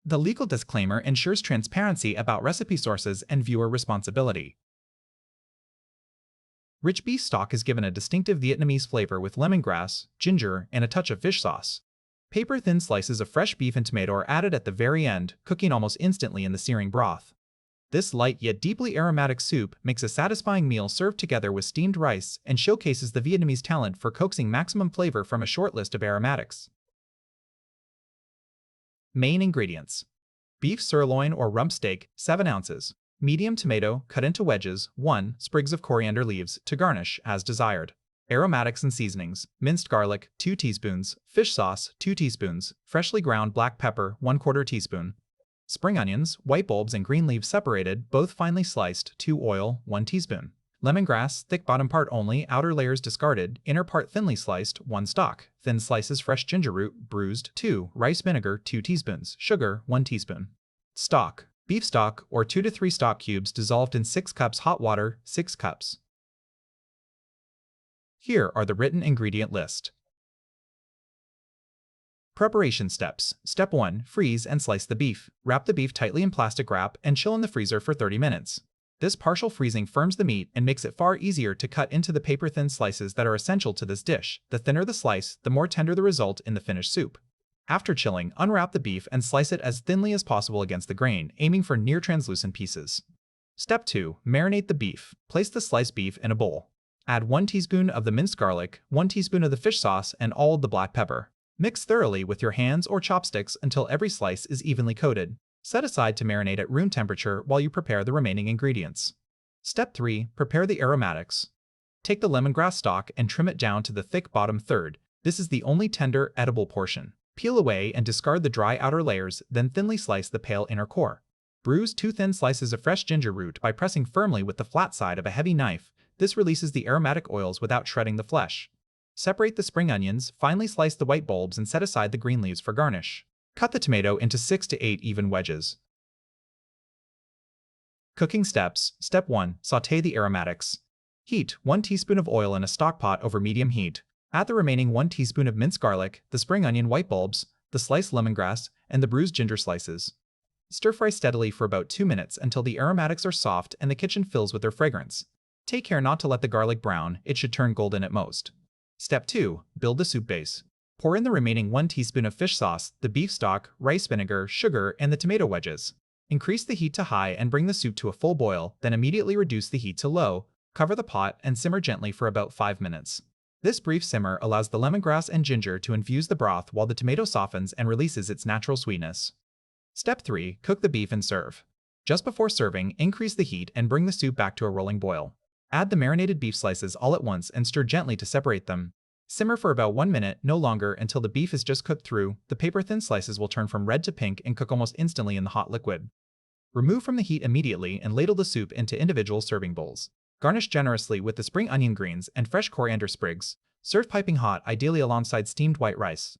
The legal disclaimer ensures transparency about recipe sources and viewer responsibility. Rich beef stock is given a distinctive Vietnamese flavor with lemongrass, ginger, and a touch of fish sauce. Paper-thin slices of fresh beef and tomato are added at the very end, cooking almost instantly in the searing broth. This light yet deeply aromatic soup makes a satisfying meal served together with steamed rice and showcases the Vietnamese talent for coaxing maximum flavor from a short list of aromatics. Main ingredients: beef sirloin or rump steak, 7 ounces. Medium tomato, cut into wedges, 1. Sprigs of coriander leaves, to garnish, as desired. Aromatics and seasonings: minced garlic, 2 teaspoons, fish sauce, 2 teaspoons, freshly ground black pepper, 1/4 teaspoon. Spring onions, white bulbs and green leaves separated, both finely sliced, 2 oil, 1 teaspoon. Lemongrass, thick bottom part only, outer layers discarded, inner part thinly sliced, 1 stalk. Thin slices fresh ginger root, bruised, 2. Rice vinegar, 2 teaspoons. Sugar, 1 teaspoon. Stock: beef stock, or 2 to 3 stock cubes dissolved in 6 cups hot water, 6 cups. Here are the written ingredient list. Preparation steps. Step 1. Freeze and slice the beef. Wrap the beef tightly in plastic wrap and chill in the freezer for 30 minutes. This partial freezing firms the meat and makes it far easier to cut into the paper-thin slices that are essential to this dish. The thinner the slice, the more tender the result in the finished soup. After chilling, unwrap the beef and slice it as thinly as possible against the grain, aiming for near-translucent pieces. Step 2. Marinate the beef. Place the sliced beef in a bowl. Add 1 teaspoon of the minced garlic, 1 teaspoon of the fish sauce, and all of the black pepper. Mix thoroughly with your hands or chopsticks until every slice is evenly coated. Set aside to marinate at room temperature while you prepare the remaining ingredients. Step 3. Prepare the aromatics. Take the lemongrass stalk and trim it down to the thick bottom third. This is the only tender, edible portion. Peel away and discard the dry outer layers, then thinly slice the pale inner core. Bruise 2 thin slices of fresh ginger root by pressing firmly with the flat side of a heavy knife. This releases the aromatic oils without shredding the flesh. Separate the spring onions, finely slice the white bulbs, and set aside the green leaves for garnish. Cut the tomato into 6 to 8 even wedges. Cooking steps. Step 1. Sauté the aromatics. Heat 1 teaspoon of oil in a stock pot over medium heat. Add the remaining 1 teaspoon of minced garlic, the spring onion white bulbs, the sliced lemongrass, and the bruised ginger slices. Stir-fry steadily for about 2 minutes until the aromatics are soft and the kitchen fills with their fragrance. Take care not to let the garlic brown, it should turn golden at most. Step 2. Build the soup base. Pour in the remaining 1 teaspoon of fish sauce, the beef stock, rice vinegar, sugar, and the tomato wedges. Increase the heat to high and bring the soup to a full boil, then immediately reduce the heat to low. Cover the pot and simmer gently for about 5 minutes. This brief simmer allows the lemongrass and ginger to infuse the broth while the tomato softens and releases its natural sweetness. Step 3. Cook the beef and serve. Just before serving, increase the heat and bring the soup back to a rolling boil. Add the marinated beef slices all at once and stir gently to separate them. Simmer for about 1 minute, no longer, until the beef is just cooked through. The paper-thin slices will turn from red to pink and cook almost instantly in the hot liquid. Remove from the heat immediately and ladle the soup into individual serving bowls. Garnish generously with the spring onion greens and fresh coriander sprigs. Serve piping hot, ideally alongside steamed white rice.